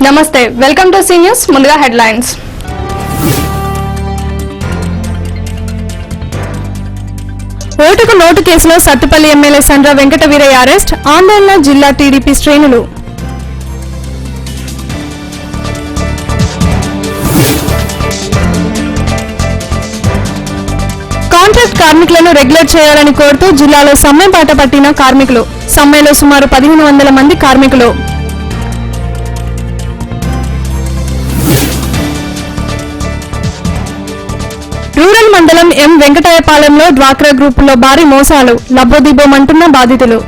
నమస్తే, welcome to see news. ముందుగా headlines. ఓటుకు నోటు కేసులో సత్తుపల్లి ఎమ్మెల్యే సండ్ర వెంకట వీరయ్య అరెస్ట్, ఆందోళన జిల్లా టీడీపీ శ్రేణులు. కాంట్రాక్ట్ కార్మికులను రెగ్యులేట్ చేయాలని కోరుతూ జిల్లాలో సమ్మె బాట పట్టిన కార్మికులు. సమ్మెలో సుమారు 1500 మంది కార్మికులు. రూరల్ మండలం ఎం వెంకటాయపాలెంలో డ్వాక్రా గ్రూపుల్లో భారీ మోసాలు, లబ్బోదిబ్బోమంటున్న బాధితులు.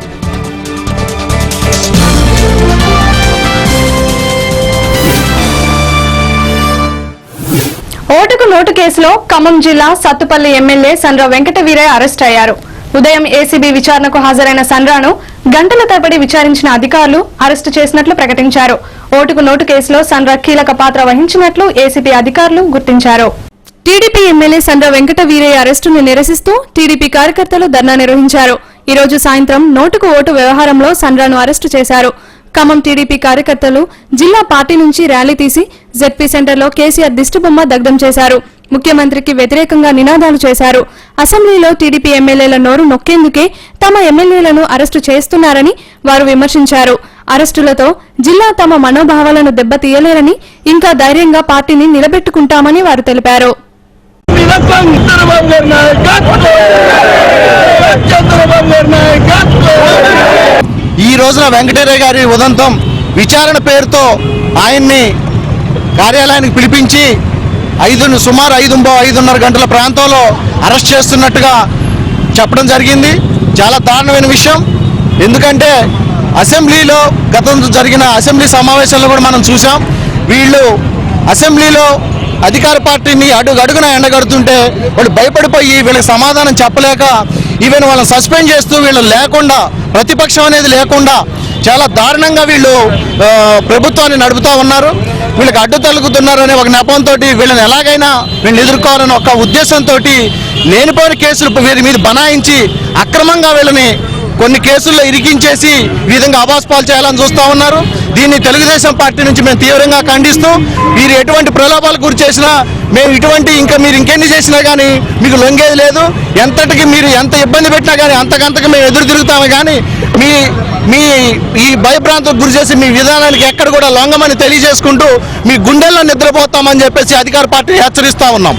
ఓటుకు నోటు కేసులో ఖమ్మం జిల్లా సత్తుపల్లి ఎమ్మెల్యే సండ్ర వెంకట వీరయ్య అరెస్ట్ అయ్యారు. ఉదయం ఏసీబీ విచారణకు హాజరైన సండ్రాను గంటల తరబడి విచారించిన అధికారులు అరెస్టు చేసినట్లు ప్రకటించారు. ఓటుకు నోటు కేసులో సండ్ర కీలక పాత్ర వహించినట్లు ఏసీబీ అధికారులు గుర్తించారు. టీడీపీ ఎమ్మెల్యే సండ్ర వెంకట వీరయ్య అరెస్టును నిరసిస్తూ టీడీపీ కార్యకర్తలు ధర్నా నిర్వహించారు. ఈ రోజు సాయంత్రం నోటుకు ఓటు వ్యవహారంలో సండ్రాను అరెస్టు చేశారు. ఖమ్మం టీడీపీ కార్యకర్తలు జిల్లా పార్టీ నుంచి ర్యాలీ తీసి జెడ్పీ సెంటర్లో కేసీఆర్ దిష్టిబొమ్మ దగ్ధం చేశారు. ముఖ్యమంత్రికి వ్యతిరేకంగా నినాదాలు చేశారు. అసెంబ్లీలో టీడీపీ ఎమ్మెల్యేల నోరు నొక్కేందుకే తమ ఎమ్మెల్యేలను అరెస్టు చేస్తున్నారని వారు విమర్శించారు. అరెస్టులతో జిల్లా తమ మనోభావాలను దెబ్బతీయలేరని, ఇంకా ధైర్యంగా పార్టీని నిలబెట్టుకుంటామని వారు తెలిపారు. ఈ రోజున వెంకటేశ్వర గారి ఉదంతం విచారణ పేరుతో ఆయన్ని కార్యాలయానికి పిలిపించి సుమారు 5:30 గంటల ప్రాంతంలో అరెస్ట్ చేస్తున్నట్టుగా చెప్పడం జరిగింది. చాలా దారుణమైన విషయం. ఎందుకంటే అసెంబ్లీలో గతంలో జరిగిన అసెంబ్లీ సమావేశాల్లో కూడా మనం చూసాం. వీళ్ళు అసెంబ్లీలో అధికార పార్టీని అడుగడుగున ఎండగడుతుంటే వాళ్ళు భయపడిపోయి వీళ్ళకి సమాధానం చెప్పలేక ఈవెన్ వాళ్ళని సస్పెండ్ చేస్తూ వీళ్ళు లేకుండా, ప్రతిపక్షం అనేది లేకుండా చాలా దారుణంగా వీళ్ళు ప్రభుత్వాన్ని నడుపుతూ ఉన్నారు. వీళ్ళకి అడ్డు తొలగుతున్నారనే ఒక నెపంతో వీళ్ళని ఎలాగైనా వీళ్ళని ఎదుర్కోవాలని ఒక ఉద్దేశంతో లేనిపోయిన కేసులు వీరి మీద బనాయించి అక్రమంగా వీళ్ళని కొన్ని కేసుల్లో ఇరికించేసి ఈ విధంగా అబాస్పాలు చేయాలని చూస్తూ ఉన్నారు. దీన్ని తెలుగుదేశం పార్టీ నుంచి మేము తీవ్రంగా ఖండిస్తూ, వీరు ఎటువంటి ప్రలోభాలకు గురి చేసినా మేము మీరు ఇంకెన్ని చేసినా కానీ మీకు లొంగేది లేదు. ఎంతటికి మీరు ఎంత ఇబ్బంది పెట్టినా కానీ అంతకంతకు మేము ఎదురు తిరుగుతాము. కానీ మీ ఈ భయభ్రాంతులకు గురి చేసి మీ విధానానికి ఎక్కడ కూడా లొంగమని తెలియజేసుకుంటూ మీ గుండెల్లో నిద్రపోతామని చెప్పేసి అధికార పార్టీ హెచ్చరిస్తా ఉన్నాం.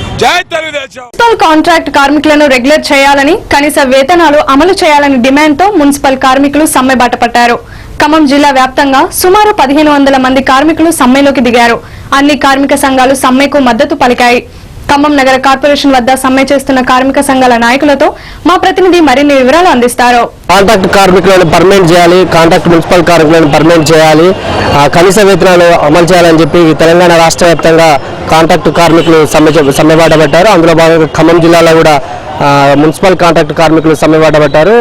మున్సిపల్ కాంట్రాక్ట్ కార్మికులను రెగ్యులేట్ చేయాలని, కనీస వేతనాలు అమలు చేయాలని డిమాండ్తో మున్సిపల్ కార్మికులు సమ్మె బాట పట్టారు. ఖమ్మం జిల్లా వ్యాప్తంగా సుమారు 1500 మంది కార్మికులు సమ్మెలోకి దిగారు. అన్ని కార్మిక సంఘాలు సమ్మెకు మద్దతు పలికాయి. ఖమ్మం నగర కార్పొరేషన్ వద్ద సమ్మె చేస్తున్న కార్మిక సంఘాల నాయకులతో మా ప్రతినిధి మరిన్ని వివరాలు అందిస్తారు. కాంట్రాక్ట్ కార్మికులను పర్మనెంట్ చేయాలి, కాంట్రాక్ట్ మున్సిపల్ కార్మికులను పర్మనెంట్ చేయాలి, కనీస వేతనాలు అమలు చేయాలని చెప్పి తెలంగాణ రాష్ట్ర వ్యాప్తంగా కాంట్రాక్ట్ కార్మికులు సమ్మె బాట పెట్టారు. అందులో భాగంగా ఖమ్మం జిల్లాలో కూడా మున్సిపల్ కాంట్రాక్ట్ కార్మికులు సమ్మె బాట పెట్టారు.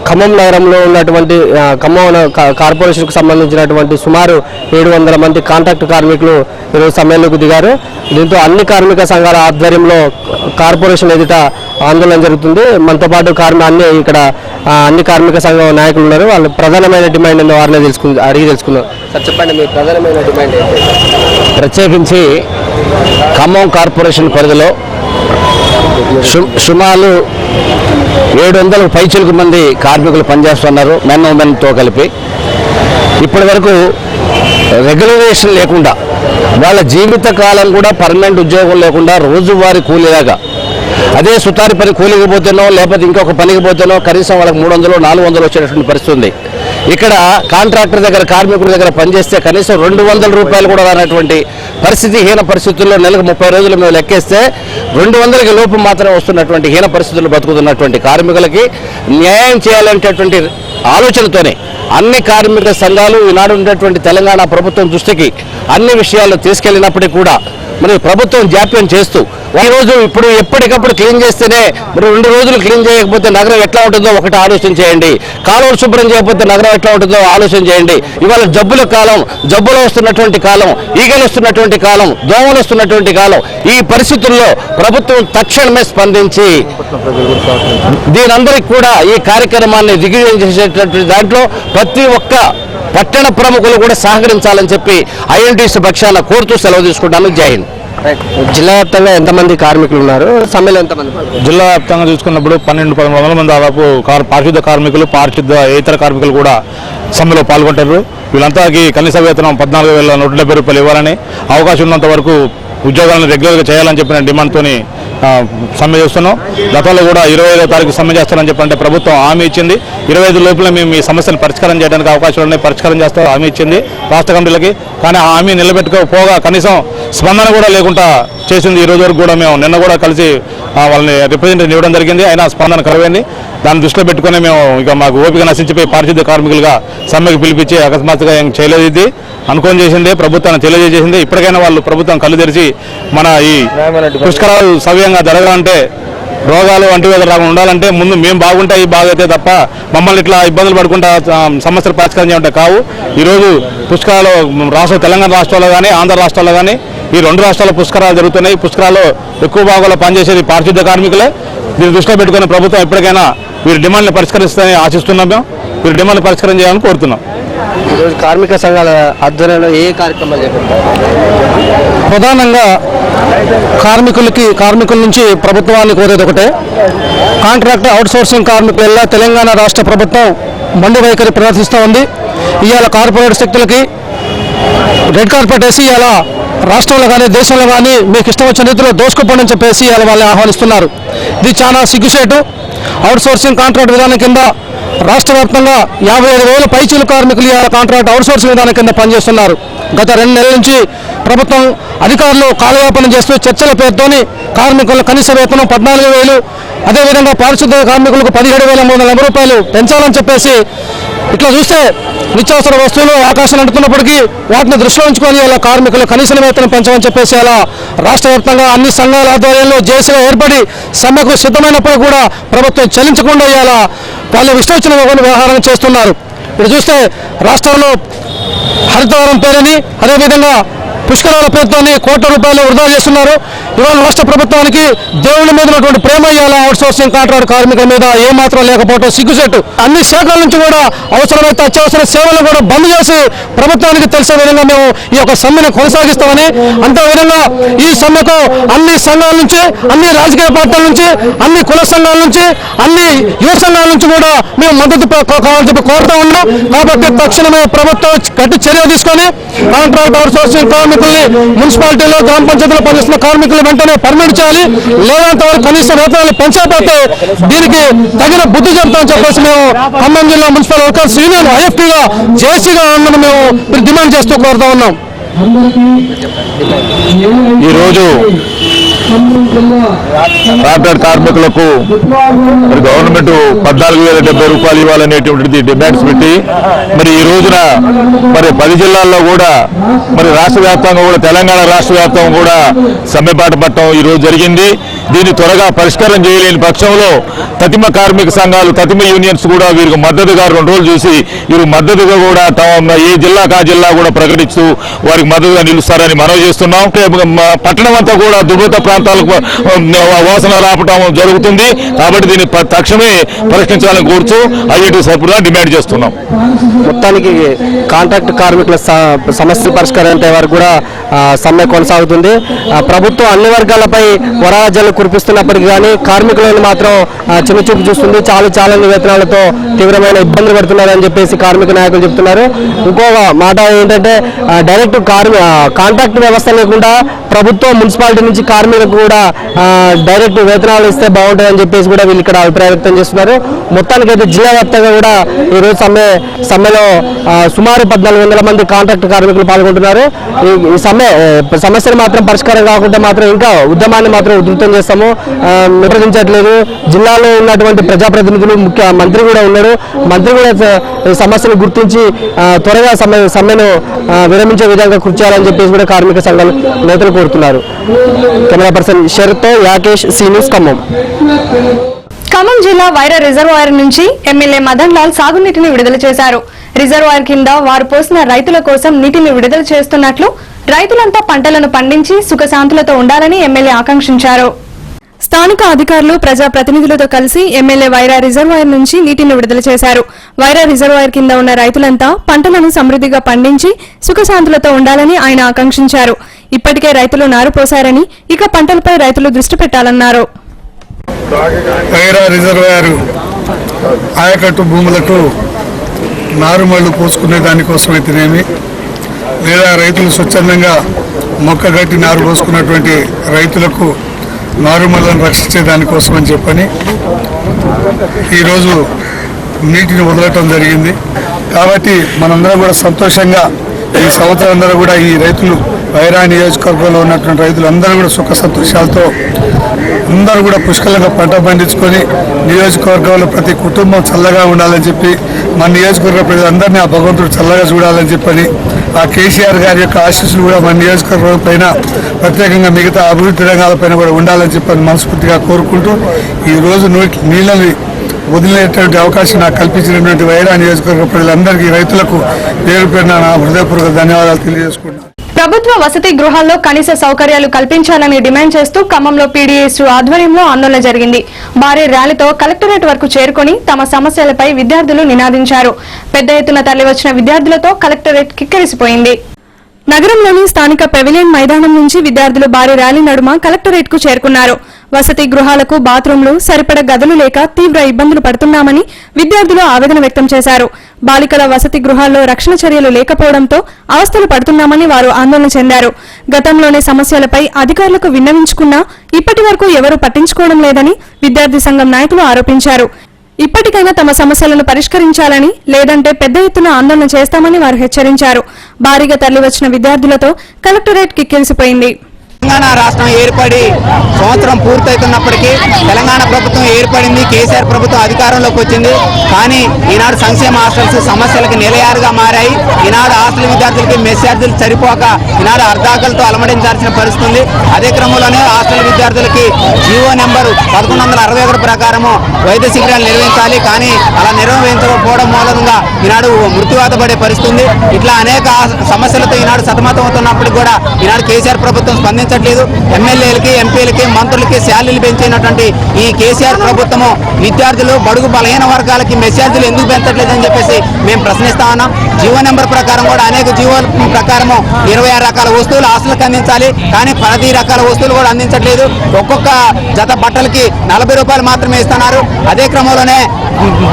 ఖమ్మం నగరంలో ఉన్నటువంటి ఖమ్మం కార్పొరేషన్కు సంబంధించినటువంటి సుమారు 700 మంది కాంట్రాక్ట్ కార్మికులు ఈరోజు సమ్మెలోకి దిగారు. దీంతో అన్ని కార్మిక సంఘాల ఆధ్వర్యంలో కార్పొరేషన్ ఎదుట ఆందోళన జరుగుతుంది. మనతో పాటు అన్ని కార్మిక సంఘం నాయకులు ఉన్నారు. వాళ్ళు ప్రధానమైన డిమాండ్ ఏందో వారిని అడిగి తెలుసుకుందాం. సార్ చెప్పండి, మీ ప్రధానమైన డిమాండ్ ఏంటి? ప్రత్యేకించి ఖమ్మం కార్పొరేషన్ పరిధిలో సుమారు 700 పైచిలకు మంది కార్మికులు పనిచేస్తున్నారు, మెన్ ఉమెన్తో కలిపి. ఇప్పటి వరకు రెగ్యులరేషన్ లేకుండా, వాళ్ళ జీవిత కాలం కూడా పర్మనెంట్ ఉద్యోగం లేకుండా రోజువారీ కూలీలాగా, అదే సుతారి పని కూలికి పోతేనో లేకపోతే ఇంకొక పనికి పోతేనో కనీసం వాళ్ళకి 300-400 వచ్చేటటువంటి పరిస్థితి ఉంది. ఇక్కడ కాంట్రాక్టర్ దగ్గర, కార్మికుల దగ్గర పనిచేస్తే కనీసం 200 రూపాయలు కూడా రానటువంటి పరిస్థితి హీన పరిస్థితుల్లో నెలకు 30 రోజులు మేము లెక్కేస్తే 200కి లోపు మాత్రమే వస్తున్నటువంటి హీన పరిస్థితుల్లో బతుకుతున్నటువంటి కార్మికులకి న్యాయం చేయాలనేటటువంటి ఆలోచనతోనే అన్ని కార్మిక సంఘాలు ఈనాడు ఉన్నటువంటి తెలంగాణ ప్రభుత్వం దృష్టికి అన్ని విషయాల్లో తీసుకెళ్లినప్పటికీ కూడా మరి ప్రభుత్వం జాప్యం చేస్తూ ఈ రోజు ఇప్పుడు ఎప్పటికప్పుడు క్లీన్ చేస్తేనే మరి 2 రోజులు క్లీన్ చేయకపోతే నగరం ఎట్లా ఉంటుందో ఒకటి ఆలోచన చేయండి. కాలువలు శుభ్రం చేయకపోతే నగరం ఎట్లా ఉంటుందో ఆలోచన చేయండి. ఇవాళ జబ్బుల కాలం, జబ్బులు వస్తున్నటువంటి కాలం, ఈగలు వస్తున్నటువంటి కాలం, దోమలు వస్తున్నటువంటి కాలం. ఈ పరిస్థితుల్లో ప్రభుత్వం తక్షణమే స్పందించి దీనందరికీ కూడా ఈ కార్యక్రమాన్ని దిగ్విజయం చేసేటటువంటి దాంట్లో ప్రతి ఒక్క పట్టణ ప్రముఖులు కూడా సహకరించాలని చెప్పి ఐఎన్టీసీ పక్షాన కోరుతూ సెలవు తీసుకుంటాను. జై హింద్. జిల్లా వ్యాప్తంగా ఎంతమంది కార్మికులు ఉన్నారు? సమ్మెలో ఎంతమంది? జిల్లా వ్యాప్తంగా చూసుకున్నప్పుడు 1200-1300 మంది దాదాపు పారిశుద్ధ కార్మికులు, ఇతర కార్మికులు కూడా సమ్మెలో పాల్గొంటారు. వీళ్ళంతాకి కనీస వేతనం 14,170 రూపాయలు ఇవ్వాలని, అవకాశం ఉన్నంత వరకు ఉద్యోగాలను రెగ్యులర్గా చేయాలని చెప్పిన డిమాండ్తోని సమ్మె చేస్తున్నాం. గతంలో కూడా 25వ తారీఖు సమ్మె చేస్తారని చెప్పంటే ప్రభుత్వం హామీ ఇచ్చింది. 25 లోపల మేము ఈ సమస్యను పరిష్కారం చేయడానికి అవకాశాలు ఉన్నాయి, పరిష్కారం చేస్తాం హామీ ఇచ్చింది రాష్ట్ర కమిటీలకి. కానీ ఆ హామీ నిలబెట్టుకోపోగా కనీసం స్పందన కూడా లేకుండా చేసింది. ఈ రోజు వరకు కూడా మేము నిన్న కూడా కలిసి వాళ్ళని రిప్రజెంటేటివ్ ఇవ్వడం జరిగింది, అయినా స్పందన కరువైంది. దాన్ని దృష్టిలో పెట్టుకుని మేము ఇక మాకు ఓపిక నశించిపోయి పారిశుద్ధ కార్మికులుగా సమ్మెకు పిలిపించి అకస్మాత్తుగా ఏం చేయలేదు. ఇది అనుకోని చేసింది, ప్రభుత్వాన్ని తెలియజేసింది. ఇప్పటికైనా వాళ్ళు ప్రభుత్వం కళ్ళు తెరిచి మన ఈ పుష్కరాలు సవ్యంగా జరగాలంటే, రోగాలు అంటువ్యాధులు రాకుండా ఉండాలంటే ముందు మేము బాగుంటే ఈ బాగైతే తప్ప మమ్మల్ని ఇట్లా ఇబ్బందులు పడుకుంటా సమస్యలు పరిష్కారం చేయమంటే కావు. ఈరోజు పుష్కరాలు తెలంగాణ రాష్ట్రాల్లో కానీ ఆంధ్ర రాష్ట్రాల్లో కానీ ఈ 2 రాష్ట్రాల్లో పుష్కరాలు జరుగుతున్నాయి. పుష్కరాల్లో ఎక్కువ భాగంలో పనిచేసేది పారిశుద్ధ కార్మికులే. దీన్ని దృష్టిలో పెట్టుకుని ప్రభుత్వం ఎప్పటికైనా వీరి డిమాండ్లు పరిష్కరిస్తారని ఆశిస్తున్నాం. మేము వీరి డిమాండ్లు పరిష్కారం చేయాలని కోరుతున్నాం. ఈరోజు కార్మిక సంఘాల ఆధ్వర్యంలో ఏ కార్యక్రమాలు చేపట్టారు? ప్రధానంగా కార్మికుల నుంచి ప్రభుత్వాన్ని కోరేది ఒకటే, కాంట్రాక్ట్ అవుట్సోర్సింగ్ కార్మికుల తెలంగాణ రాష్ట్ర ప్రభుత్వం మండి వైఖరి ప్రదర్శిస్తూ ఉంది. ఇవాళ కార్పొరేట్ శక్తులకి రెడ్ కార్పెట్ వేసి ఇవాళ రాష్ట్రంలో కానీ దేశంలో కానీ మీకు ఇష్టం వచ్చిన రీతిలో దోసుకుపోండి అని చెప్పేసి ఇవాళ వాళ్ళని ఆహ్వానిస్తున్నారు. ఇది చాలా సిగ్గుసేటు. అవుట్సోర్సింగ్ కాంట్రాక్ట్ విధానం కింద రాష్ట్ర వ్యాప్తంగా 55,000 పైచీల కార్మికులు ఇవాళ కాంట్రాక్ట్ అవుట్సోర్సింగ్ విధానం కింద పనిచేస్తున్నారు. గత 2 నెలల నుంచి ప్రభుత్వం అధికారులు కాలయాపన చేస్తూ చర్చల పేరుతోని కార్మికుల కనీస వేతనం 14,000, అదేవిధంగా పారిశుద్ధ కార్మికులకు 17,380 రూపాయలు పెంచాలని చెప్పేసి, ఇట్లా చూస్తే నిత్యావసర వస్తువులు ఆకాశం అంటున్నప్పటికీ వాటిని దృష్టిలో ఉంచుకొని ఇలా కార్మికులు కనీస వేతనం పెంచమని చెప్పేసి అలా రాష్ట్ర వ్యాప్తంగా అన్ని సంఘాల ఆధ్వర్యంలో జేసీగా ఏర్పడి సమ్మెకు సిద్ధమైనప్పుడు కూడా ప్రభుత్వం చలించకుండా ఇలా వాళ్ళు ఇష్టం వచ్చిన వ్యవహారం చేస్తున్నారు. ఇప్పుడు చూస్తే రాష్ట్రంలో హరితవరం పేరుని, అదేవిధంగా పుష్కరాల పేరుతోని కోట్ల రూపాయలు వృధా చేస్తున్నారు. ఇవాళ రాష్ట్ర ప్రభుత్వానికి దేవుని మీద ఉన్నటువంటి ప్రేమ ఇవాళ అవుట్సోర్సింగ్ కాంట్రాక్ట్ కార్మికుల మీద ఏమాత్రం లేకపోవడం సిగ్గుచెట్టు. అన్ని శాఖల నుంచి కూడా అవసరమైతే అత్యవసర సేవలు కూడా బంద్ చేసి ప్రభుత్వానికి తెలిసే విధంగా మేము ఈ యొక్క సమ్మెను కొనసాగిస్తామని, అంతే విధంగా ఈ సమ్మెకు అన్ని సంఘాల నుంచి, అన్ని రాజకీయ పార్టీల నుంచి, అన్ని కుల సంఘాల నుంచి, అన్ని యువ సంఘాల నుంచి కూడా మేము మద్దతు కావాలని చెప్పి కోరుతా ఉన్నాం. కాబట్టి తక్షణమే ప్రభుత్వం గట్టి చర్య తీసుకొని కాంట్రాక్ట్ అవుట్సోర్సింగ్ కార్మికుల్ని మున్సిపాలిటీలో, గ్రామ పంచాయతీలో పనిచేస్తున్న కార్మికులు వెంటనే పర్మిట్ చేయాలి. లేదంటే వారు కనీస వేతనాలు పెంచకపోతే దీనికి తగిన బుద్ధి చెప్తామని చెప్పేసి మేము ఖమ్మం జిల్లా మున్సిపల్ వర్కర్స్ యూనియన్ ఐఎఫ్టీగా జేసీగా ఉన్నది మేము డిమాండ్ చేస్తూ కోరుతా ఉన్నాం. ఈరోజు కాంట్రాక్ట్ కార్మికులకు గవర్నమెంట్ 14,070 రూపాయలు ఇవ్వాలనేటువంటిది డిమాండ్స్ పెట్టి మరి ఈ రోజున మరి 10 జిల్లాల్లో కూడా మరి రాష్ట్ర వ్యాప్తంగా కూడా తెలంగాణ రాష్ట్ర వ్యాప్తంగా కూడా సమ్మెబాట పట్టడం ఈ రోజు జరిగింది. దీన్ని త్వరగా పరిష్కారం చేయలేని పక్షంలో తతిమ కార్మిక సంఘాలు, తతిమ యూనియన్స్ కూడా వీరికి మద్దతుగా 2 రోజులు చూసి వీరికి మద్దతుగా కూడా ఏ జిల్లాకు ఆ జిల్లా కూడా ప్రకటిస్తూ వారికి మద్దతుగా నిలుస్తారని మనవి చేస్తున్నాం. పట్టణం అంతా కూడా దుర్భత ప్రాంతాలకు వాసన రాపటం జరుగుతుంది. కాబట్టి దీన్ని తక్షణమే పరిష్కరించాలని కోరుతూ ఐఐటి సభ్యులుగా డిమాండ్ చేస్తున్నాం. మొత్తానికి కాంట్రాక్ట్ కార్మికుల సమస్యల పరిష్కారం వరకు కూడా సమ్మె కొనసాగుతుంది. ప్రభుత్వం అన్ని వర్గాలపై వరాజాలు కురిపిస్తున్నప్పటికీ కానీ కార్మికులను మాత్రం చిన్నచూపు చూస్తుంది. చాలని వేతనాలతో తీవ్రమైన ఇబ్బందులు పడుతున్నారని చెప్పేసి కార్మిక నాయకులు చెప్తున్నారు. ఇంకొక మాట ఏంటంటే డైరెక్ట్ కాంట్రాక్ట్ వ్యవస్థ లేకుండా ప్రభుత్వం మున్సిపాలిటీ నుంచి కార్మికులకు కూడా డైరెక్ట్ వేతనాలు ఇస్తే బాగుంటుందని చెప్పేసి కూడా వీళ్ళు ఇక్కడ అభిప్రాయం వ్యక్తం చేస్తున్నారు. మొత్తానికైతే జిల్లా వ్యాప్తంగా కూడా ఈరోజు సమ్మెలో సుమారు 1400 మంది కాంట్రాక్ట్ కార్మికులు పాల్గొంటున్నారు. ఈ సమస్యలు మాత్రం పరిష్కారం కాకుండా మాత్రం ఇంకా ఉద్యమాన్ని మాత్రం ఉధృతం చేస్తాము, నిర్వహించట్లేదు. జిల్లాలో ఉన్నటువంటి ప్రజాప్రతినిధులు మంత్రి కూడా ఉన్నారు. మంత్రి కూడా సమస్యను గుర్తించి త్వరగా సమ్మెను విరమించే విధంగా కృషి చేయాలని చెప్పేసి కూడా కార్మిక సంఘాల నేతలు కోరుతున్నారు. కెమెరా పర్సన్ షరత్తో యాకేష్, సీ న్యూస్, ఖమ్మం. ఖమ్మం జిల్లా వైరా రిజర్వాయర్ నుంచి ఎమ్మెల్యే మదన్ లాల్ సాగునీటిని విడుదల చేశారు. రిజర్వాయర్ కింద వారు పోసిన రైతుల కోసం నీటిని విడుదల చేస్తున్నట్లు, రైతులంతా పంటలను పండించి సుఖశాంతులతో ఉండాలని ఎమ్మెల్యే ఆకాంక్షించారు. స్థానిక అధికారులు ప్రజాప్రతినిధులతో కలిసి ఎమ్మెల్యే వైరా రిజర్వాయర్ నుంచి నీటిని విడుదల చేశారు. వైరా రిజర్వాయర్ కింద ఉన్న రైతులంతా పంటలను సమృద్ధిగా పండించి సుఖశాంతులతో ఉండాలని ఆయన ఆకాంక్షించారు. ఇప్పటికే రైతులు నారు పోశారని, ఇక పంటలపై రైతులు దృష్టి పెట్టాలన్నారు. వైరా రిజర్వాయర్ ఆయకట్టు భూములకు నారుమళ్లు పోసుకునే దానికోసమైతేనేమి, లేదా రైతులు స్వచ్ఛందంగా మొక్కగట్టి నారు పోసుకున్నటువంటి రైతులకు నారుమళ్లను రక్షించే దానికోసం అని చెప్పని ఈరోజు నీటిని వదలటం జరిగింది. కాబట్టి మనందరం కూడా సంతోషంగా ఈ సంవత్సరం అందరూ కూడా ఈ రైతులు వైరా నియోజకవర్గంలో ఉన్నటువంటి రైతులందరూ కూడా సుఖ సంతోషాలతో అందరూ కూడా పుష్కలంగా పంట పండించుకొని నియోజకవర్గంలో ప్రతి కుటుంబం చల్లగా ఉండాలని చెప్పి, మన నియోజకవర్గ ప్రజలందరినీ ఆ భగవంతుడు చల్లగా చూడాలని చెప్పని, ఆ కేసీఆర్ గారి యొక్క ఆశీస్సులు కూడా మన నియోజకవర్గం పైన, ప్రత్యేకంగా మిగతా అభివృద్ధి రంగాలపైన కూడా ఉండాలని చెప్పని మనస్ఫూర్తిగా కోరుకుంటూ ఈరోజు నీళ్ళని వదిలేటువంటి అవకాశం నాకు కల్పించినటువంటి వైరా నియోజకవర్గ ప్రజలందరికీ, రైతులకు పేరు పేరున నా హృదయపూర్వక ధన్యవాదాలు తెలియజేసుకుంటున్నాను. ప్రభుత్వ వసతి గృహాల్లో కనీస సౌకర్యాలు కల్పించాలని డిమాండ్ చేస్తూ ఖమ్మంలో పీడీఎస్ ఆధ్వర్యంలో ఆందోళన జరిగింది. భారీ ర్యాలీతో కలెక్టరేట్ వరకు చేరుకుని తమ సమస్యలపై విద్యార్థులు నినాదించారు. పెద్ద ఎత్తున తరలివచ్చిన విద్యార్థులతో కలెక్టరేట్ కిక్కిరిసిపోయింది. నగరంలోని స్థానిక పెవిలియన్ మైదానం నుంచి విద్యార్థులు భారీ ర్యాలీ నడుమ కలెక్టరేట్ కు చేరుకున్నారు. వసతి గృహాలకు బాత్రూంలు, సరిపడ గదులు లేక తీవ్ర ఇబ్బందులు పడుతున్నామని విద్యార్థులు ఆవేదన వ్యక్తం చేశారు. బాలికల వసతి గృహాల్లో రక్షణ చర్యలు లేకపోవడంతో అవస్థలు పడుతున్నామని వారు ఆందోళన చెందారు. గతంలోని సమస్యలపై అధికారులకు విన్నవించుకున్నా ఇప్పటి వరకు ఎవరూ పట్టించుకోవడం లేదని విద్యార్థి సంఘం నాయకులు ఆరోపించారు. ఇప్పటికైనా తమ సమస్యలను పరిష్కరించాలని, లేదంటే పెద్ద ఎత్తున ఆందోళన చేస్తామని వారు హెచ్చరించారు. భారీగా తరలివచ్చిన విద్యార్థులతో కలెక్టరేట్ కిక్కిరిసిపోయింది. తెలంగాణ రాష్ట్రం ఏర్పడి సంవత్సరం పూర్తవుతున్నప్పటికీ తెలంగాణ ప్రభుత్వం ఏర్పడింది, కేసీఆర్ ప్రభుత్వం అధికారంలోకి వచ్చింది. కానీ ఈనాడు సంక్షేమ హాస్టల్స్ సమస్యలకు నిలయారుగా మారాయి. ఈనాడు హాస్టల్ విద్యార్థులకి మెస్ ఛార్జీలు సరిపోక ఈనాడు అర్ధాకలతో అలమడించాల్సిన పరిస్థితి ఉంది. అదే క్రమంలోనే హాస్టల్ విద్యార్థులకి జీవో నెంబర్ 1161 ప్రకారము వైద్య శిబిరాలు నిర్వహించాలి. కానీ అలా నిర్వహించకపోవడం మూలంగా ఈనాడు మృత్యువాత పడే పరిస్థితి ఉంది. ఇట్లా అనేక సమస్యలతో ఈనాడు సతమతం అవుతున్నప్పటికీ కూడా ఈనాడు కేసీఆర్ ప్రభుత్వం స్పందించలేదు. ఎమ్మెల్యేలకి, ఎంపీలకి, మంత్రులకి శాలరీలు పెంచినటువంటి ఈ కేసీఆర్ ప్రభుత్వము విద్యార్థులు, బడుగు బలహీన వర్గాలకి మెసేజ్లు ఎందుకు పెంచట్లేదని చెప్పేసి మేము ప్రశ్నిస్తా ఉన్నాం. జీవో నెంబర్ ప్రకారం కూడా అనేక జీవోల ప్రకారము 26 రకాల వస్తువులు హాస్టల్కి అందించాలి. కానీ 10 రకాల వస్తువులు కూడా అందించట్లేదు. ఒక్కొక్క జత బట్టలకి 40 రూపాయలు మాత్రమే ఇస్తున్నారు. అదే క్రమంలోనే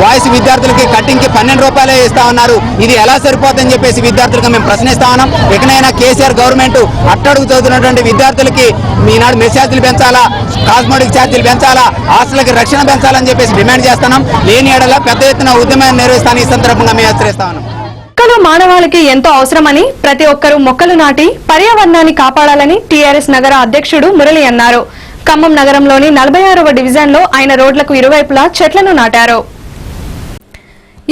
బాయ్స్ విద్యార్థులకి కటింగ్కి 12 రూపాయలే ఇస్తా ఉన్నారు. ఇది ఎలా సరిపోతుందని చెప్పేసి విద్యార్థులుగా మేము ప్రశ్నిస్తా ఉన్నాం. ఇకనైనా కేసీఆర్ గవర్నమెంట్ అట్టడుగు చదువుతున్నటువంటి విద్యార్థులకి ఈనాడు మెస్ ఛార్జీలు పెంచాలా, కాస్మెటిక్ ఛార్జీలు పెంచాలా, హాస్టల్కి రక్షణ పెంచాలని చెప్పేసి డిమాండ్ చేస్తున్నాం. లేని ఏడల పెద్ద ఎత్తున ఉద్యమాన్ని నిర్వహిస్తాను. ఈ సందర్భంగా మేము హెచ్చరిస్తా ఉన్నాం. మొక్కలు మానవాళికి ఎంతో అవసరమని, ప్రతి ఒక్కరూ మొక్కలు నాటి పర్యావరణాన్ని కాపాడాలని టీఆర్ఎస్ నగర అధ్యక్షుడు మురళి అన్నారు. ఖమ్మం నగరంలోని 46వ డివిజన్లో ఆయన రోడ్లకు ఇరువైపులా చెట్లను నాటారు.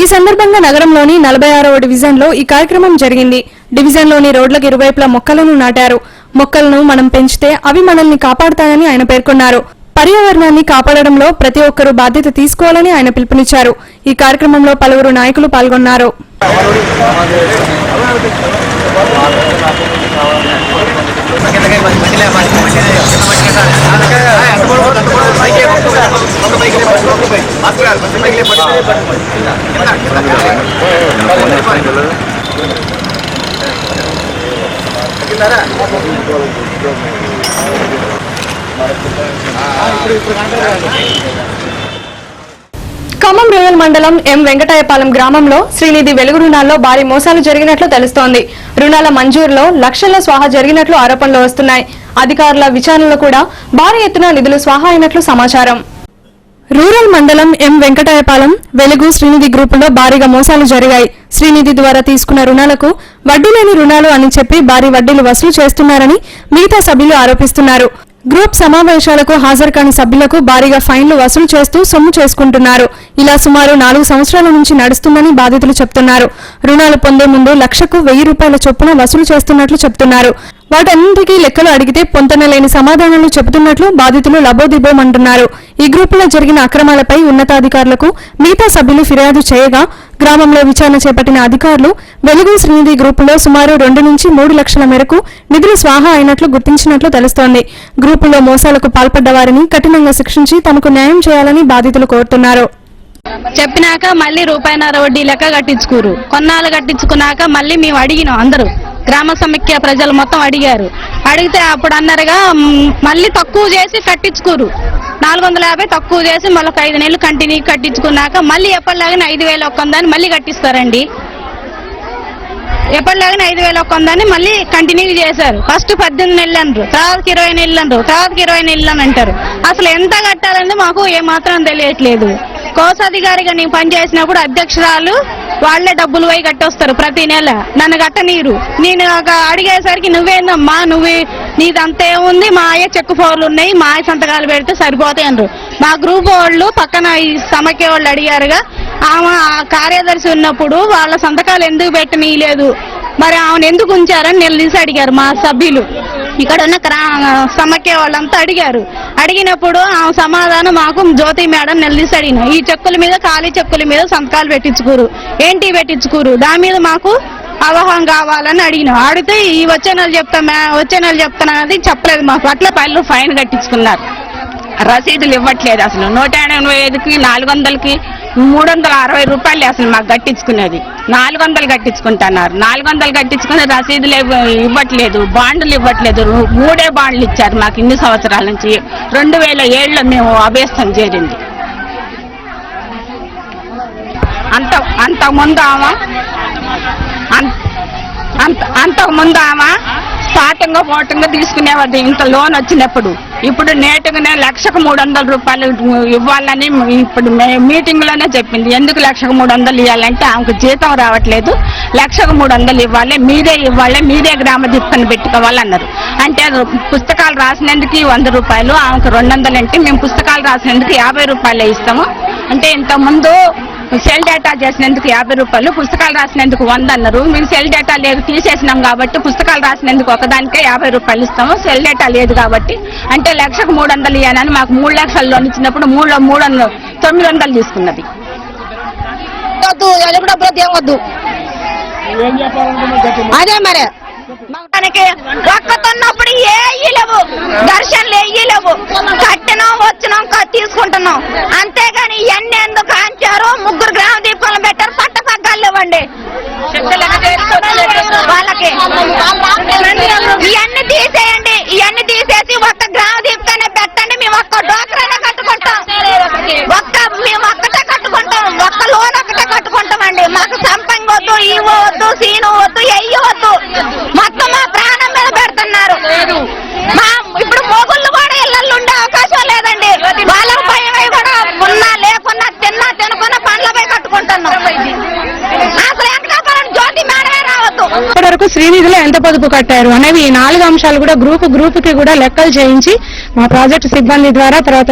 ఈ సందర్భంగా నగరంలోని 46వ డివిజన్లో ఈ కార్యక్రమం జరిగింది. డివిజన్లోని రోడ్లకు ఇరువైపులా మొక్కలను నాటారు. మొక్కలను మనం పెంచితే అవి మనల్ని కాపాడుతాయని ఆయన పేర్కొన్నారు. పర్యావరణాన్ని కాపాడడంలో ప్రతి ఒక్కరూ బాధ్యత తీసుకోవాలని ఆయన పిలుపునిచ్చారు. ఈ కార్యక్రమంలో పలువురు నాయకులు పాల్గొన్నారు. ఖమ్మం రూరల్ మండలం ఎం వెంకటాయపాలెం గ్రామంలో శ్రీనిధి వెలుగు రుణాల్లో భారీ మోసాలు జరిగినట్లు తెలుస్తోంది. రుణాల మంజూరులో లక్షల స్వాహా జరిగినట్లు ఆరోపణలు వస్తున్నాయి. అధికారుల విచారణలో కూడా భారీ ఎత్తున నిధులు స్వాహా అయినట్లు సమాచారం. రూరల్ మండలం ఎం వెంకటాయపాలెం వెలుగు శ్రీనిధి గ్రూపులో భారీగా మోసాలు జరిగాయి. శ్రీనిధి ద్వారా తీసుకున్న రుణాలకు వడ్డీ లేని రుణాలు అని చెప్పి భారీ వడ్డీలు వసూలు చేస్తున్నారని మిగతా సభ్యులు ఆరోపిస్తున్నారు. గ్రూప్ సమావేశాలకు హాజరు కాని సభ్యులకు భారీగా ఫైన్లు వసూలు చేస్తూ సొమ్ము చేసుకుంటున్నారు. ఇలా సుమారు 4 సంవత్సరాల నుంచి నడుస్తుందని బాధితులు చెప్తున్నారు. రుణాలు పొందే ముందు లక్షకు 1000 రూపాయల చొప్పున వసూలు చేస్తున్నట్లు చెప్తున్నారు. వాటన్నింటికీ లెక్కలు అడిగితే పొంతనలేని సమాధానాలు చెబుతున్నట్లు బాధితులు లబోదిబోమంటున్నారు. ఈ గ్రూపులో జరిగిన అక్రమాలపై ఉన్నతాధికారులకు మిగతా సభ్యులు ఫిర్యాదు చేయగా గ్రామంలో విచారణ చేపట్టిన అధికారులు వెలుగు శ్రీనిధి గ్రూపులో సుమారు 2 నుంచి 3 లక్షల మేరకు నిధులు స్వాహా అయినట్లు గుర్తించినట్లు తెలుస్తోంది. గ్రూపులో మోసాలకు పాల్పడ్డ వారిని కఠినంగా శిక్షించి తమకు న్యాయం చేయాలని బాధితులు కోరుతున్నారు. చెప్పినాక మళ్ళీ రూపాయన్నర వడ్డీ లెక్క కట్టించుకోరు. కొన్నాళ్ళు కట్టించుకున్నాక మళ్ళీ మేము అడిగినాం. అందరూ గ్రామ సమైక్య ప్రజలు మొత్తం అడిగారు. అడిగితే అప్పుడు అన్నారుగా మళ్ళీ తక్కువ చేసి కట్టించుకోరు. 450 తక్కువ చేసి మళ్ళీ 5 నెలలు కంటిన్యూ కట్టించుకున్నాక మళ్ళీ ఎప్పటిలాగానే 5,000 మళ్ళీ కట్టిస్తారండి. ఎప్పటిలాగానే 5,000 మళ్ళీ కంటిన్యూ చేశారు. ఫస్ట్ 18 నెలలు అంటారు, తర్వాతకి 20 నెలలు అంటారు, తర్వాతకి 20 నెలలు అని అంటారు. అసలు ఎంత కట్టాలని మాకు ఏమాత్రం తెలియట్లేదు. కోశాధికారిగా నేను పనిచేసినప్పుడు అధ్యక్షురాలు వాళ్లే డబ్బులు పోయి కట్టొస్తారు ప్రతి నెల. నన్ను కట్టనీరు. నేను అడిగేసరికి నువ్వేందమ్మా నీదంతా ఏముంది, మా అయ్య చెక్ ఫోర్లు ఉన్నాయి, మా అయ్య సంతకాలు పెడితే సరిపోతాయి అన్నారు. మా గ్రూప్ వాళ్ళు పక్కన ఈ సమైక్య వాళ్ళు అడిగారుగా, ఆమె కార్యదర్శి ఉన్నప్పుడు వాళ్ళ సంతకాలు ఎందుకు పెట్టనీయలేదు, మరి ఆమెను ఎందుకు ఉంచారని నిలదీసి అడిగారు మా సభ్యులు. ఇక్కడ ఉన్న సమైక్య వాళ్ళంతా అడిగారు. అడిగినప్పుడు ఆమె సమాధానం మాకు జ్యోతి మేడం నిలదీసి అడిగిన, ఈ చెక్కుల మీద ఖాళీ చెక్కుల మీద సంతకాలు పెట్టించుకోరు, ఏంటి పెట్టించుకోరు, దాని మీద మాకు అవగాహన కావాలని అడిగిన. అడిగితే ఈ వచ్చే నెల చెప్తానది చెప్పలేదు మాకు. అట్లా ఫైన్ కట్టించుకున్నారు. రసీదులు ఇవ్వట్లేదు. అసలు 185కి 400కి 360 రూపాయలు అసలు మాకు కట్టించుకునేది. 400 కట్టించుకుంటున్నారు. 400 కట్టించుకుని రసీదులు ఇవ్వట్లేదు, బాండ్లు ఇవ్వట్లేదు. 3 బాండ్లు ఇచ్చారు మాకు ఇన్ని సంవత్సరాల నుంచి. 2007లో మేము అభ్యస్తం చేరింది. అంతకుముందు ఆమె స్టార్టింగ్ తీసుకునేవాడు ఇంత లోన్ వచ్చినప్పుడు. ఇప్పుడు నేటుగానే 1,300 రూపాయలు ఇవ్వాలని ఇప్పుడు మీటింగ్ లోనే చెప్పింది. ఎందుకు 1,300 ఇవ్వాలంటే ఆమెకు జీతం రావట్లేదు, 1,300 ఇవ్వాలి, మీరే గ్రామ దిక్కుని పెట్టుకోవాలన్నారు. అంటే పుస్తకాలు రాసినందుకు 100 రూపాయలు, ఆమెకు 200 అంటే మేము పుస్తకాలు రాసినందుకు 50 రూపాయలే ఇస్తాము. అంటే ఇంతకుముందు సెల్ డేటా చేసినందుకు 50 రూపాయలు, పుస్తకాలు రాసినందుకు 100 అన్నారు. మేము సెల్ డేటా లేదు తీసేసినాం కాబట్టి పుస్తకాలు రాసినందుకు ఒకదానికే 50 రూపాయలు ఇస్తాము, సెల్ డేటా లేదు కాబట్టి. అంటే 1,300 ఇవ్వాలని మాకు 3 లక్షల లోన్ ఇచ్చినప్పుడు 900 తీసుకున్నది. అదే మరి ఒక్కతున్నప్పుడు లేవు, దర్శనలు లేవు, కట్టినాం వచ్చినాం తీసుకుంటున్నాం. అంతేగాని ఇవన్నీ ఎందుకు అంటారు? 3 గ్రామ దీపాలను పెట్టారు, పట్ట పగ్గాలు ఇవ్వండి వాళ్ళకి. ఇవన్నీ తీసేయండి, ఇవన్నీ తీసేసి ఒక్క గ్రామ దీపాన్ని పెట్టండి. మేము ఒక్క డోక్రానే కట్టుకుంటాం, మేము ఒక్కటే కట్టుకుంటాం, ఒక్క లోన్ ఒకటే కట్టుకుంటామండి. మాకు సంపంగి వద్దు, ఈవో వద్దు, సీను వద్దు, ఎయ్యి వద్దు. మొత్తం మా ప్రాణం మీద పెడుతున్నారు. ఇప్పుడు మొగుళ్ళు కూడా ఇళ్లలో ఉండే అవకాశం లేదండి. వాళ్ళకి భయం కూడా ఉన్నా లేకున్నా తినుకున్నా పండ్లపై కట్టుకుంటున్నాం. అసలు వెంకటాపురం జ్యోతి మేడమే రావద్దు. ఇప్పటివరకు శ్రీనిధిలో ఎంత పొదుపు కట్టారు అనేవి ఈ 4 అంశాలు కూడా గ్రూపుకి కూడా లెక్కలు చేయించి మా ప్రాజెక్టు సిబ్బంది ద్వారా, తర్వాత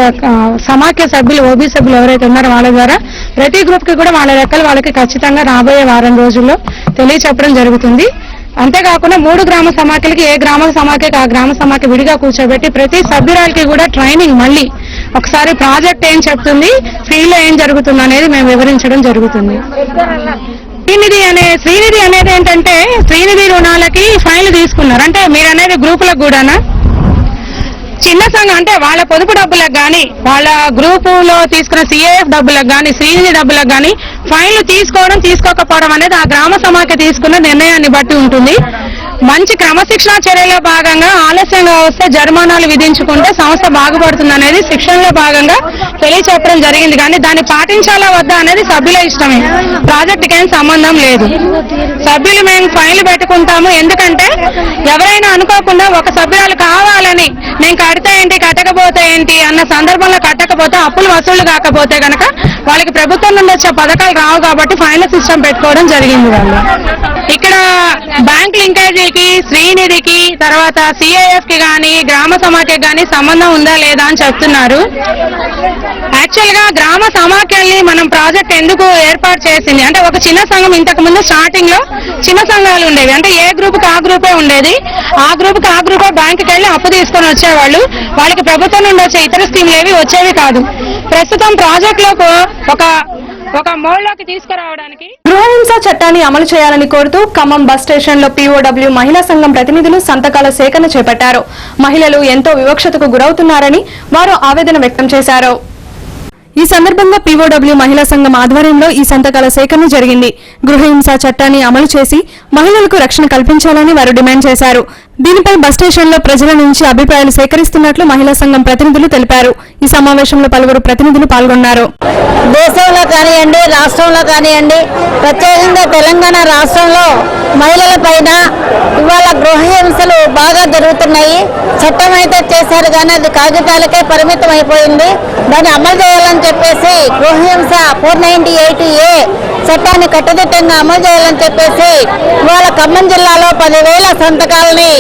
సమాఖ్య సభ్యులు, ఓబీ సభ్యులు ఎవరైతే ఉన్నారో వాళ్ళ ద్వారా ప్రతి గ్రూప్ కి కూడా వాళ్ళ లెక్కలు వాళ్ళకి ఖచ్చితంగా రాబోయే వారం రోజుల్లో తెలియచెప్పడం జరుగుతుంది. అంతేకాకుండా 3 గ్రామ సమాఖ్యలకి ఏ గ్రామ సమాఖ్యకి ఆ గ్రామ సమాఖ్య విడిగా కూర్చోబెట్టి ప్రతి సభ్యురాలకి కూడా ట్రైనింగ్, మళ్ళీ ఒకసారి ప్రాజెక్ట్ ఏం చెప్తుంది, ఫీల్డ్ లో ఏం జరుగుతుంది అనేది మేము వివరించడం జరుగుతుంది. శ్రీనిధి అనేది ఏంటంటే శ్రీనిధి రుణాలకి ఫైన్లు తీసుకున్నారు. అంటే మీరు అనేది గ్రూపులకు కూడానా? చిన్న సంఘం అంటే వాళ్ళ పొదుపు డబ్బులకు కానీ, వాళ్ళ గ్రూపులో తీసుకున్న సిఏఎఫ్ డబ్బులకు కానీ, శ్రీనిధి డబ్బులకు కానీ ఫైన్లు తీసుకోకపోవడం అనేది ఆ గ్రామ సమాఖ్య తీసుకున్న నిర్ణయాన్ని బట్టి ఉంటుంది. మంచి క్రమశిక్షణ చర్యలో భాగంగా ఆలస్యంగా వస్తే జరిమానాలు విధించుకుంటే సంస్థ బాగుపడుతుంది అనేది శిక్షణలో భాగంగా తెలియచెప్పడం జరిగింది. కానీ దాన్ని పాటించాలా వద్దా అనేది సభ్యుల ఇష్టమే, ప్రాజెక్టుకి ఏం సంబంధం లేదు. సభ్యులు మేము ఫైన్లు పెట్టుకుంటాము. ఎందుకంటే ఎవరైనా అనుకోకుండా ఒక సభ్యురాలు కావాలని నేను కడితే ఏంటి కట్టకపోతే ఏంటి అన్న సందర్భంలో కట్టకపోతే అప్పులు వసూలు కాకపోతే కనుక వాళ్ళకి ప్రభుత్వం నుండి వచ్చే పథకాలు రావు కాబట్టి ఫైన్ల సిస్టమ్ పెట్టుకోవడం జరిగింది. వాళ్ళు ఇక్కడ బ్యాంక్ లింకేజీకి, శ్రీనిధికి, తర్వాత సిఐఎఫ్ కి గానీ గ్రామ సమాఖ్యకి గానీ సంబంధం ఉందా లేదా అని చెప్తున్నారు. యాక్చువల్ గా గ్రామ సమాఖ్యల్ని మనం ప్రాజెక్ట్ ఎందుకు ఏర్పాటు చేసింది అంటే ఒక చిన్న సంఘం ఇంతకు ముందు స్టార్టింగ్ లో చిన్న సంఘాలు ఉండేవి. అంటే ఏ గ్రూప్ కి ఆ గ్రూపే ఉండేది. ఆ గ్రూప్ కి ఆ గ్రూపే బ్యాంకుకి వెళ్లి అప్పు తీసుకొని వచ్చేవాళ్ళు. వాళ్ళకి ప్రభుత్వం నుండి వచ్చే ఇతర స్కీమ్లు ఏవి వచ్చేవి కాదు. ప్రస్తుతం ప్రాజెక్ట్ లో ఒక మోడ్లోకి తీసుకురావడానికి గృహహింస చట్టాన్ని అమలు చేయాలని కోరుతూ ఖమ్మం బస్ స్టేషన్ లో పీఓడబ్ల్యూ మహిళా సంఘం ప్రతినిధులు సంతకాల సేకరణ చేపట్టారు. మహిళలు ఎంతో వివక్షతకు గురవుతున్నారని వారు ఆవేదన వ్యక్తం చేశారు. ఈ సందర్భంగా పీఓడబ్ల్యూ మహిళా సంఘం ఆధ్వర్యంలో ఈ సంతకాల సేకరణ జరిగింది. గృహహింస చట్టాన్ని అమలు చేసి మహిళలకు రక్షణ కల్పించాలని వారు డిమాండ్ చేశారు. దీనిపై బస్ స్టేషన్ లో ప్రజల నుంచి అభిప్రాయాలు సేకరిస్తున్నట్లు మహిళా సంఘం ప్రతినిధులు తెలిపారు. ఈ సమావేశంలో పలువురు ప్రతినిధులు పాల్గొన్నారు. దేశంలో కానివ్వండి, రాష్ట్రంలో కానివ్వండి, ప్రత్యేకంగా తెలంగాణ రాష్ట్రంలో మహిళల పైన ఇవాళ గృహహింసలు బాగా జరుగుతున్నాయి. చట్టం అయితే చేశారు కానీ అది కాగితాలకే పరిమితం అయిపోయింది. దాన్ని అమలు చేయాలని చెప్పేసి గృహహింస 498A చట్టాన్ని కట్టుదిట్టంగా అమలు చేయాలని చెప్పేసి ఇవాళ ఖమ్మం జిల్లాలో 10,000 సంతకాలని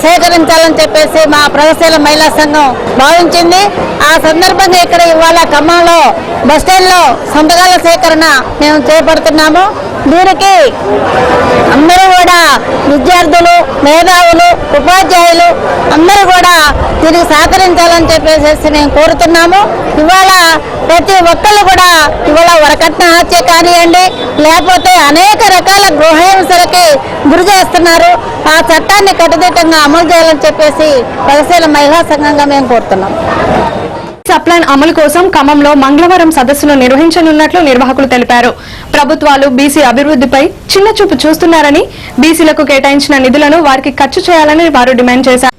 సేకరించాలని చెప్పేసి మా ప్రగతిశీల మహిళా సంఘం భావించింది. ఆ సందర్భంగా ఇక్కడ ఇవాళ ఖమ్మంలో బస్టాండ్ లో సంతకాల సేకరణ మేము చేపడుతున్నాము. దీనికి అందరూ కూడా విద్యార్థులు, మేధావులు, ఉపాధ్యాయులు అందరూ కూడా దీనికి సహకరించాలని చెప్పేసి మేము కోరుతున్నాము. ఇవాళ ప్రతి ఒక్కళ్ళు కూడా ఇవాళ వరకట్న హత్య కానివ్వండి, లేకపోతే అనేక రకాల గృహహింసలకి గురి చేస్తున్నారు. ఆ చట్టాన్ని కట్టుదిట్టంగా అమలు చేయాలని చెప్పేసి ప్రగతిశీల మహిళా సంఘంగా మేము కోరుతున్నాం. సప్లైన్ అమలు కోసం ఖమ్మంలో మంగళవారం సదస్సును నిర్వహించనున్నట్లు నిర్వాహకులు తెలిపారు. ప్రభుత్వాలు బీసీ అభివృద్ధిపై చిన్నచూపు చూస్తున్నారని, బీసీలకు కేటాయించిన నిధులను వారికి ఖర్చు చేయాలని వారు డిమాండ్ చేశారు.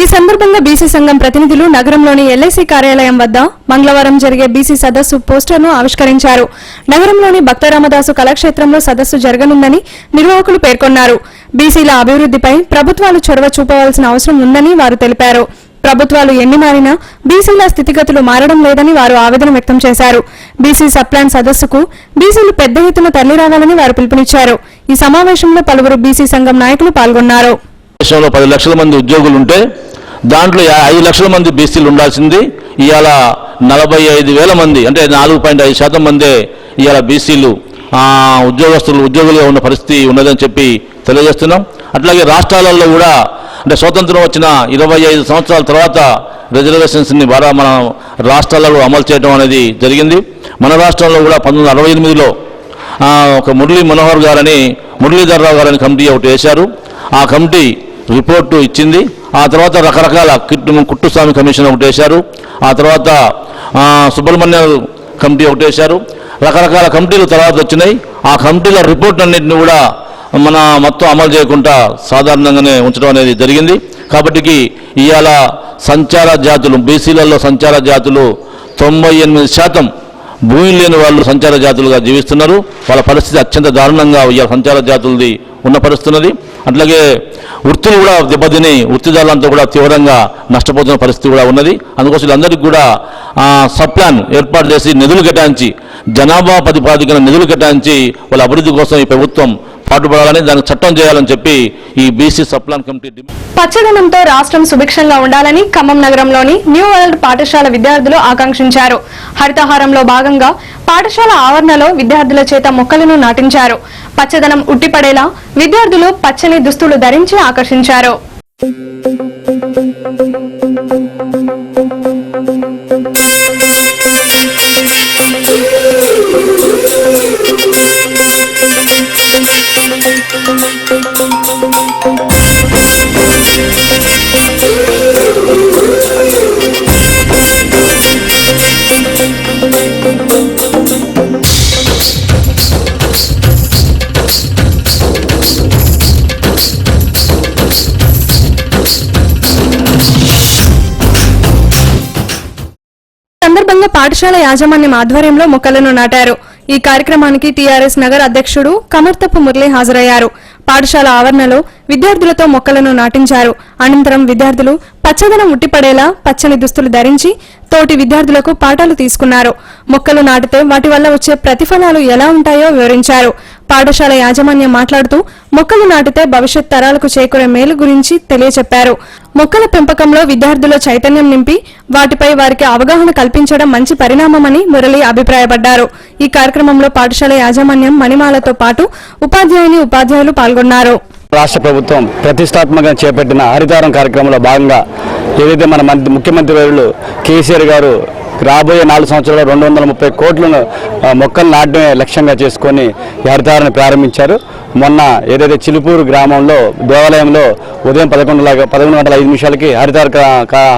ఈ సందర్భంగా బీసీ సంఘం ప్రతినిధులు నగరంలోని ఎల్ఐసి కార్యాలయం వద్ద మంగళవారం జరిగే బీసీ సదస్సు పోస్టర్ను ఆవిష్కరించారు. నగరంలోని భక్తరామదాసు కళాక్షేత్రంలో సదస్సు జరగనుందని నిర్వాహకులు పేర్కొన్నారు. బీసీల అభివృద్ధిపై ప్రభుత్వాలు చొరవ చూపవలసిన అవసరం ఉందని వారు తెలిపారు. ప్రభుత్వాలు ఎన్ని మారినా బీసీల స్థితిగతులు మారడం లేదని వారు ఆవేదన వ్యక్తం చేశారు. బీసీ సప్లాన్ సదస్సుకు బీసీలు పెద్ద ఎత్తున తరలిరావాలని వారు పిలుపునిచ్చారు. ఈ సమావేశంలో పలువురు బీసీ సంఘం నాయకులు పాల్గొన్నారు. దేశంలో 10 లక్షల మంది ఉద్యోగులు ఉంటే దాంట్లో 5 లక్షల మంది బీసీలు ఉండాల్సింది ఇవాళ 45,000 మంది అంటే 4.5% మందే ఇవాళ బీసీలు ఉద్యోగులుగా ఉన్న పరిస్థితి ఉన్నదని చెప్పి తెలియజేస్తున్నాం. అట్లాగే రాష్ట్రాలలో కూడా అంటే స్వాతంత్రం వచ్చిన 25 సంవత్సరాల తర్వాత రిజర్వేషన్స్ని బాగా మన రాష్ట్రాలలో అమలు చేయడం అనేది జరిగింది. మన రాష్ట్రంలో కూడా 1968లో ఒక మురళీధర్రావు గారని కమిటీ ఒకటి వేశారు. ఆ కమిటీ రిపోర్టు ఇచ్చింది. ఆ తర్వాత రకరకాల కుట్టుస్వామి కమిషన్ ఒకటి వేశారు. ఆ తర్వాత సుబ్రహ్మణ్య కమిటీ ఒకటి వేశారు. రకరకాల కమిటీలు తర్వాత వచ్చినాయి. ఆ కమిటీల రిపోర్ట్ అన్నింటినీ కూడా మన మొత్తం అమలు చేయకుండా సాధారణంగానే ఉంచడం అనేది జరిగింది. కాబట్టి ఇవాళ సంచార జాతులు బీసీలలో సంచార జాతులు 98% భూమి లేని వాళ్ళు సంచార జాతులుగా జీవిస్తున్నారు. వాళ్ళ పరిస్థితి అత్యంత దారుణంగా ఇవాళ సంచార జాతులది ఉన్న పరిస్థితున్నది. అట్లాగే వృత్తులు కూడా దెబ్బతిని వృత్తిదారులంతా కూడా తీవ్రంగా నష్టపోతున్న పరిస్థితి కూడా ఉన్నది. అందుకోసం వీళ్ళందరికీ కూడా సప్లాన్ ఏర్పాటు చేసి నిధులు కేటాయించి జనాభా ప్రతిపాదికన నిధులు కేటాయించి వాళ్ళ అభివృద్ధి కోసం ఈ ప్రభుత్వం పాటుపడాలని దానికి చట్టం చేయాలని చెప్పి ఈ బీసీ సప్లాన్ కమిటీ పచ్చదనంతో రాష్ట్రం సుభిక్షంగా ఉండాలని ఖమ్మం నగరంలోని న్యూ వరల్డ్ పాఠశాల విద్యార్థులు ఆకాంక్షించారు. హరితహారంలో భాగంగా పాఠశాల ఆవరణలో విద్యార్థుల చేత మొక్కలను నాటించారు. పచ్చదనం ఉట్టిపడేలా విద్యార్థులు పచ్చని దుస్తులు ధరించి ఆకర్షించారు. సందర్భంగా పాఠశాల యాజమాన్యం ఆధ్వర్యంలో మొక్కలను నాటారు. ఈ కార్యక్రమానికి టీఆర్ఎస్ నగర అధ్యక్షుడు కమర్తప్పు మురళి హాజరయ్యారు. పాఠశాల ఆవరణలో విద్యార్థులతో మొక్కలను నాటించారు. అనంతరం విద్యార్థులు పచ్చదనం ఉట్టిపడేలా పచ్చని దుస్తులు ధరించి తోటి విద్యార్థులకు పాఠాలు తీసుకున్నారు. మొక్కలు నాటితే వాటి వల్ల వచ్చే ప్రతిఫలాలు ఎలా ఉంటాయో వివరించారు. పాఠశాల యాజమాన్యం మాట్లాడుతూ మొక్కలు నాటితే భవిష్యత్ తరాలకు చేకూరే మేలు గురించి తెలియచెప్పారు. మొక్కల పెంపకంలో విద్యార్థుల చైతన్యం నింపి వాటిపై వారికి అవగాహన కల్పించడం మంచి పరిణామమని మురళి అభిప్రాయపడ్డారు. ఈ కార్యక్రమంలో పాఠశాల యాజమాన్యం మణిమాలతో పాటు ఉపాధ్యాయులు పాల్గొన్నారు. రాష్ట్ర ప్రభుత్వం ప్రతిష్టాత్మకంగా చేపట్టిన హరితారం కార్యక్రమంలో భాగంగా ఏదైతే మన ముఖ్యమంత్రి వర్యులు కేసీఆర్ గారు రాబోయే 4 సంవత్సరాల్లో 230 కోట్లను మొక్కలు నాటడమే లక్ష్యంగా చేసుకొని ఈ హరితారాన్ని ప్రారంభించారు. మొన్న ఏదైతే చిలుపూరు గ్రామంలో దేవాలయంలో ఉదయం 11:05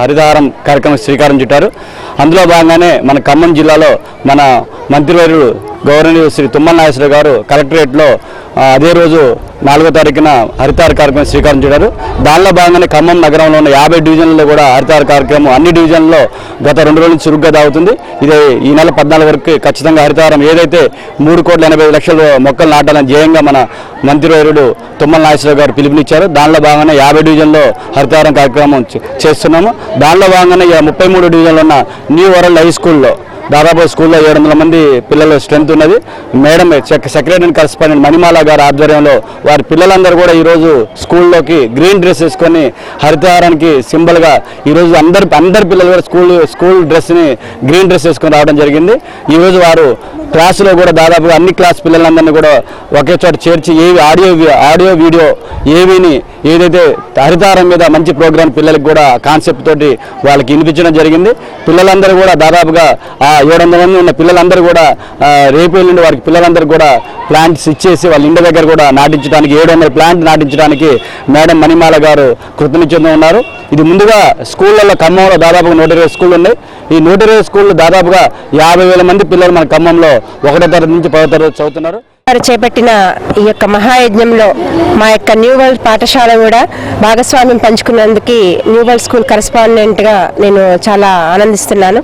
హరితారం కార్యక్రమం శ్రీకారం చుట్టారు. అందులో భాగంగానే మన ఖమ్మం జిల్లాలో మన మంత్రివర్యులు గౌరవనీయులు శ్రీ తుమ్మల నాగేశ్వరరావు గారు కలెక్టరేట్లో అదే రోజు 4వ తారీఖున హరితార కార్యక్రమం శ్రీకారం చుట్టారు. దానిలో భాగంగానే ఖమ్మం నగరంలో ఉన్న 50 డివిజన్లలో కూడా హరితార కార్యక్రమం అన్ని డివిజన్లలో గత 2 రోజుల నుంచి చురుగ్గా దాగుతుంది. ఇది ఈ నెల 14 వరకు ఖచ్చితంగా హరితారం ఏదైతే 3,85,00,000 మొక్కలు నాటాలని ధ్యేయంగా మన మంత్రివర్యుడు తుమ్మల నాగేశ్వరరావు గారు పిలుపునిచ్చారు. దానిలో భాగంగానే 50 డివిజన్లో హరితారం కార్యక్రమం చేస్తున్నాము. దానిలో భాగంగానే 33 డివిజన్లో ఉన్న న్యూ వరల్డ్ హై స్కూల్లో దాదాపు స్కూల్లో 700 మంది పిల్లల స్ట్రెంత్ ఉన్నది. మేడం సెక్రటరీ అండ్ కరెస్పాండెంట్ మణిమాల గారి ఆధ్వర్యంలో వారి పిల్లలందరూ కూడా ఈరోజు స్కూల్లోకి గ్రీన్ డ్రెస్ వేసుకొని హరితహారానికి సింబల్గా ఈరోజు అందరి పిల్లలు కూడా స్కూల్ డ్రెస్ని గ్రీన్ డ్రెస్ వేసుకొని రావడం జరిగింది. ఈరోజు వారు క్లాసులో కూడా దాదాపుగా అన్ని క్లాస్ పిల్లలందరినీ కూడా ఒకే చోట చేర్చి ఆడియో వీడియో ఏవిని ఏదైతే హరితహారం మీద మంచి ప్రోగ్రాం పిల్లలకు కూడా కాన్సెప్ట్ తోటి వాళ్ళకి వినిపించడం జరిగింది. పిల్లలందరూ కూడా దాదాపుగా 700 మంది ఉన్న పిల్లలందరూ కూడా రేపు నుండి వారికి పిల్లలందరూ కూడా ప్లాంట్స్ ఇచ్చేసి వాళ్ళ ఇంటి దగ్గర కూడా నాటించడానికి 700 ప్లాంట్ నాటించడానికి మేడం మణిమాల గారు కృతనిశ్చయంగా ఉన్నారు. ఇది ముందుగా స్కూళ్ళల్లో ఖమ్మంలో దాదాపుగా 120 స్కూళ్ళు ఉన్నాయి. ఈ 120 స్కూళ్ళు దాదాపుగా 50,000 మంది పిల్లలు మన ఖమ్మంలో 1వ తరగతి నుంచి 10వ తరగతి చదువుతున్నారు. వారు చేపట్టిన ఈ యొక్క మహాయజ్ఞంలో మా యొక్క న్యూ వరల్డ్ పాఠశాల కూడా భాగస్వామ్యం పంచుకున్నందుకు న్యూ వరల్డ్ స్కూల్ కరెస్పాండెంట్గా నేను చాలా ఆనందిస్తున్నాను.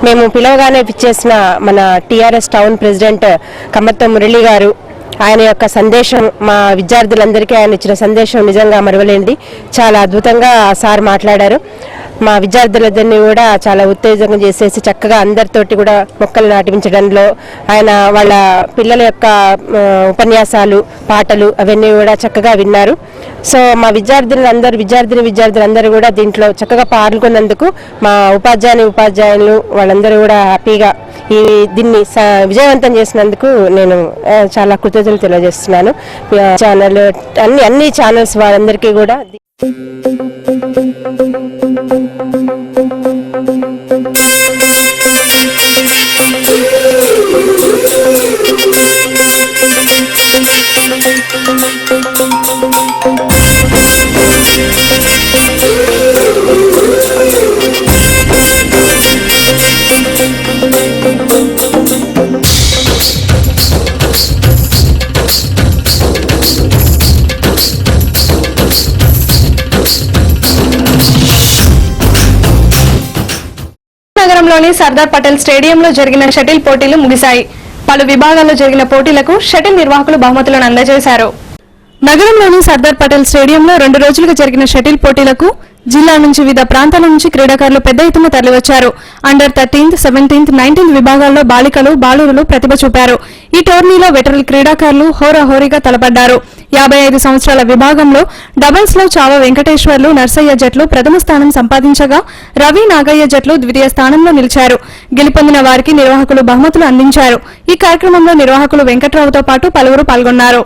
మేము పిలవగానే పిచ్చేసిన మన టీఆర్ఎస్ టౌన్ ప్రెసిడెంట్ కమర్తప్పు మురళి గారు ఆయన యొక్క సందేశం మా విద్యార్థులందరికీ ఆయన ఇచ్చిన సందేశం నిజంగా మరువలేనిది. చాలా అద్భుతంగా సార్ మాట్లాడారు. మా విద్యార్థులందరినీ కూడా చాలా ఉత్తేజంగా చేసేసి చక్కగా అందరితోటి కూడా మొక్కలు నాటించడంలో ఆయన వాళ్ళ పిల్లల యొక్క ఉపన్యాసాలు పాటలు అవన్నీ కూడా చక్కగా విన్నారు. సో మా విద్యార్థులందరూ కూడా దీంట్లో చక్కగా పాల్గొన్నందుకు మా ఉపాధ్యాయులు వాళ్ళందరూ కూడా హ్యాపీగా దీన్ని విజయవంతం చేసినందుకు నేను చాలా కృతజ్ఞతలు తెలియజేస్తున్నాను. ఛానల్ అన్ని ఛానల్స్ వాళ్ళందరికీ కూడా నగరంలోని సర్దార్ పటేల్ స్టేడియంలో జరిగిన షటిల్ పోటీలు ముగిశాయి. పలు విభాగాల్లో జరిగిన పోటీలకు షటిల్ నిర్వాహకులు బహుమతులను అందజేశారు. నగరంలోని సర్దార్ పటేల్ స్టేడియంలో 2 రోజులుగా జరిగిన షటిల్ పోటీలకు జిల్లా నుంచి వివిధ ప్రాంతాల నుంచి క్రీడాకారులు పెద్ద ఎత్తున తరలివచ్చారు. అండర్ 13th, 17th, 19th విభాగాల్లో బాలికలు బాలురులు ప్రతిభ చూపారు. ఈ టోర్నీలో వెటరల్ క్రీడాకారులు హోరాహోరీగా తలపడ్డారు. 55 సంవత్సరాల విభాగంలో డబుల్స్ లో చావ వెంకటేశ్వర్లు నర్సయ్య జట్లు ప్రథమ స్థానం సంపాదించగా రవి నాగయ్య జట్లు ద్వితీయ స్థానంలో నిలిచారు. గెలుపొందిన వారికి నిర్వాహకులు బహుమతులు అందించారు. ఈ కార్యక్రమంలో నిర్వాహకులు వెంకట్రావుతో పాటు పలువురు పాల్గొన్నారు.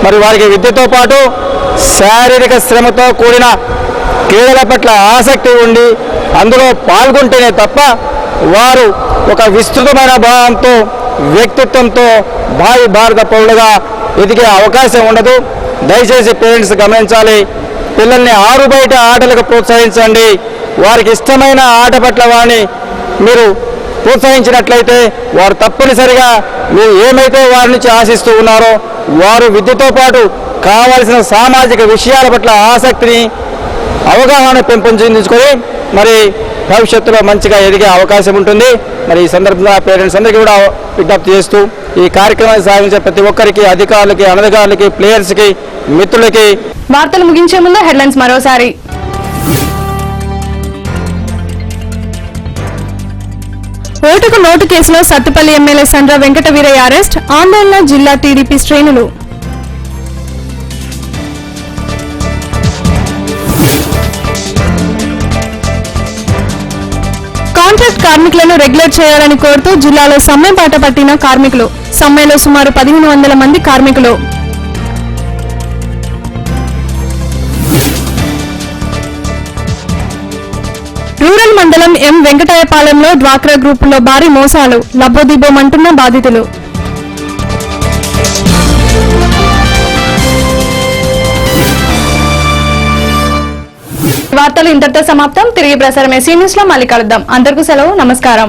మరి వారికి విద్యతో పాటు శారీరక శ్రమతో కూడిన క్రీడల పట్ల ఆసక్తి ఉండి అందులో పాల్గొంటేనే తప్ప వారు ఒక విస్తృతమైన భావంతో వ్యక్తిత్వంతో భావి భారత పౌరులుగా ఎదిగే అవకాశం ఉండదు. దయచేసి పేరెంట్స్ గమనించాలి. పిల్లల్ని ఆరు బయట ఆటలకు ప్రోత్సహించండి. వారికి ఇష్టమైన ఆట పట్ల వారిని మీరు ప్రోత్సహించినట్లయితే వారు తప్పనిసరిగా మీరు ఏమైతే వారి నుంచి ఆశిస్తూ ఉన్నారో వారు విద్యతో పాటు కావాల్సిన సామాజిక విషయాల పట్ల ఆసక్తిని అవగాహన పెంపొందించుకొని మరి భవిష్యత్తులో మంచిగా ఎదిగే అవకాశం ఉంటుంది. మరి ఈ సందర్భంగా పేరెంట్స్ అందరికీ కూడా విజ్ఞప్తి చేస్తూ ఈ కార్యక్రమాన్ని సాగించే ప్రతి ఒక్కరికి, అధికారులకి, అనధికారులకి, ప్లేయర్స్కి, మిత్రులకి. వార్తలు ముగించే ముందు హెడ్లైన్స్ మరోసారి. ఓటుకు నోటు కేసులో సత్తుపల్లి ఎమ్మెల్యే సండ్ర వెంకట వీరయ్య అరెస్ట్, ఆందోళన జిల్లా టీడీపీ శ్రేణులు. కాంట్రాక్ట్ కార్మికులను రెగ్యులర్ చేయాలని కోరుతూ జిల్లాలో సమ్మె బాట పట్టిన కార్మికులు. సమ్మెలో సుమారు 1500 మంది కార్మికులు. రూరల్ మండలం ఎం వెంకటాయపాలెంలో డ్వాక్రా గ్రూపుల్లో భారీ మోసాలు, లబ్బోదిబ్బోమంటున్న బాధితులు. వార్తలు ఇంతటితో సమాప్తం. తిరిగి ప్రసారం SC న్యూస్ లో మళ్ళీ కలుద్దాం. అందరికీ సెలవు. నమస్కారం.